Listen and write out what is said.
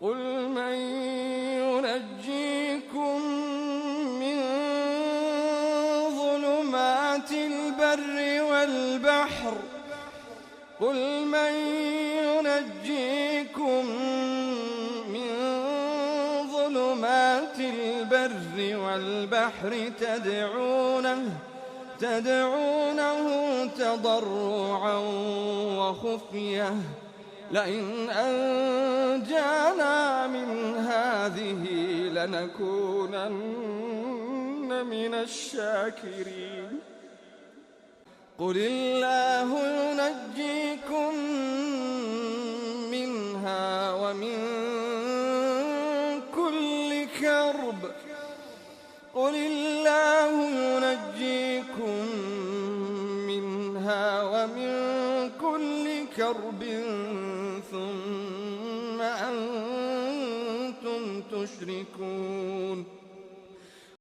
قل من ينجيكم من ظلمات البر والبحر تدعونه تضرعا وخفية لئن أنجانا من هذه لنكونن من الشاكرين قل الله ينجيكم منها ومن كل كرب ثم أنتم تشركون